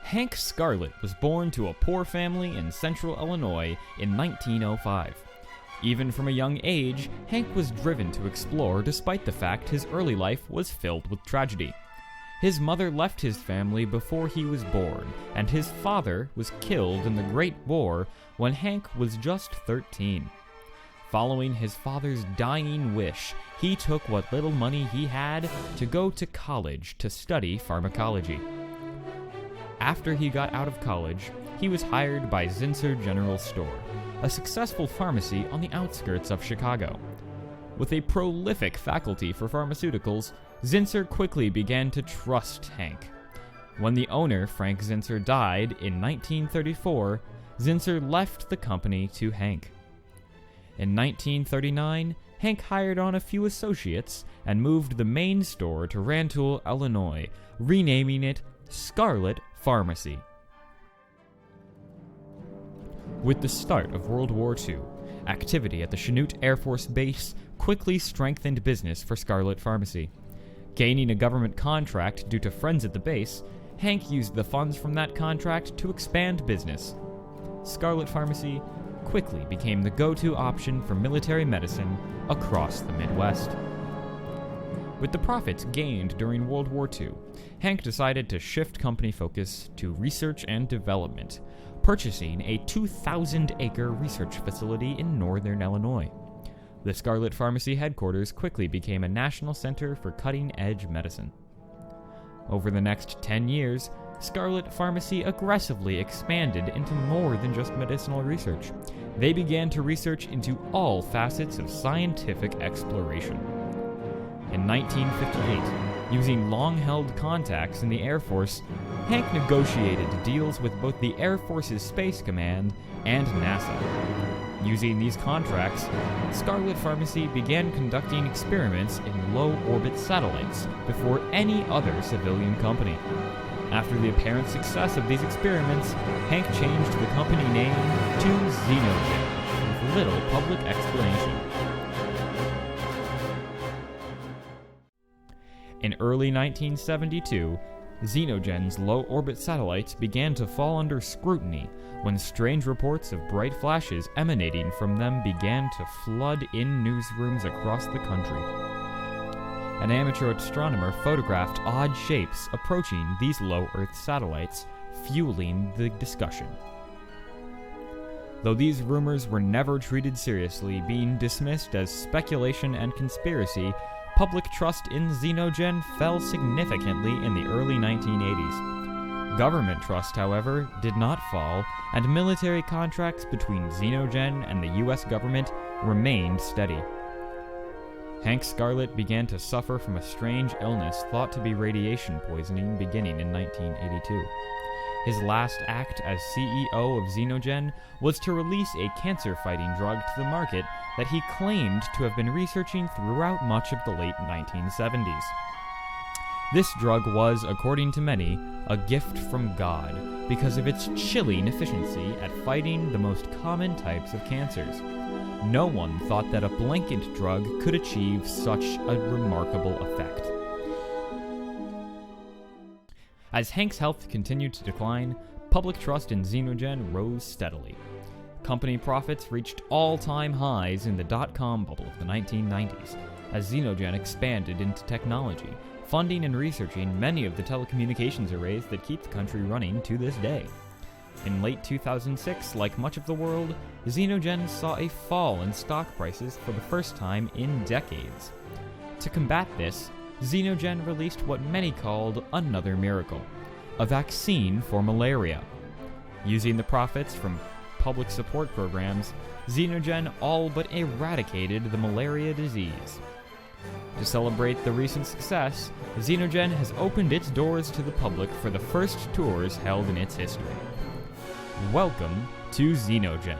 Hank Scarlett was born to a poor family in central Illinois in 1905. Even from a young age, Hank was driven to explore despite the fact his early life was filled with tragedy. His mother left his family before he was born, and his father was killed in the Great War when Hank was just 13. Following his father's dying wish, he took what little money he had to go to college to study pharmacology. After he got out of college, he was hired by Zinsser General Store, a successful pharmacy on the outskirts of Chicago. With a prolific faculty for pharmaceuticals, Zinsser quickly began to trust Hank. When the owner, Frank Zinsser, died in 1934, Zinsser left the company to Hank. In 1939, Hank hired on a few associates and moved the main store to Rantoul, Illinois, renaming it Scarlett Pharmacy. With the start of World War II, activity at the Chanute Air Force Base quickly strengthened business for Scarlett Pharmacy. Gaining a government contract due to friends at the base, Hank used the funds from that contract to expand business. Scarlett Pharmacy quickly became the go-to option for military medicine across the Midwest. With the profits gained during World War II, Hank decided to shift company focus to research and development, purchasing a 2,000-acre research facility in northern Illinois. The Scarlett Pharmacy headquarters quickly became a national center for cutting-edge medicine. Over the next 10 years, Scarlett Pharmacy aggressively expanded into more than just medicinal research. They began to research into all facets of scientific exploration. In 1958, using long-held contacts in the Air Force, Hank negotiated deals with both the Air Force's Space Command and NASA. Using these contracts, Scarlett Pharmacy began conducting experiments in low-orbit satellites before any other civilian company. After the apparent success of these experiments, Hank changed the company name to Xenogen, with little public explanation. In early 1972, Xenogen's low-orbit satellites began to fall under scrutiny when strange reports of bright flashes emanating from them began to flood in newsrooms across the country. An amateur astronomer photographed odd shapes approaching these low-Earth satellites, fueling the discussion. Though these rumors were never treated seriously, being dismissed as speculation and conspiracy, public trust in Xenogen fell significantly in the early 1980s. Government trust, however, did not fall, and military contracts between Xenogen and the U.S. government remained steady. Hank Scarlett began to suffer from a strange illness thought to be radiation poisoning beginning in 1982. His last act as CEO of Xenogen was to release a cancer-fighting drug to the market that he claimed to have been researching throughout much of the late 1970s. This drug was, according to many, a gift from God because of its chilling efficiency at fighting the most common types of cancers. No one thought that a blanket drug could achieve such a remarkable effect. As Hank's health continued to decline, public trust in Xenogen rose steadily. Company profits reached all-time highs in the dot-com bubble of the 1990s, as Xenogen expanded into technology, funding and researching many of the telecommunications arrays that keep the country running to this day. In late 2006, like much of the world, Xenogen saw a fall in stock prices for the first time in decades. To combat this, Xenogen released what many called another miracle, a vaccine for malaria. Using the profits from public support programs, Xenogen all but eradicated the malaria disease. To celebrate the recent success, Xenogen has opened its doors to the public for the first tours held in its history. Welcome to Xenogen.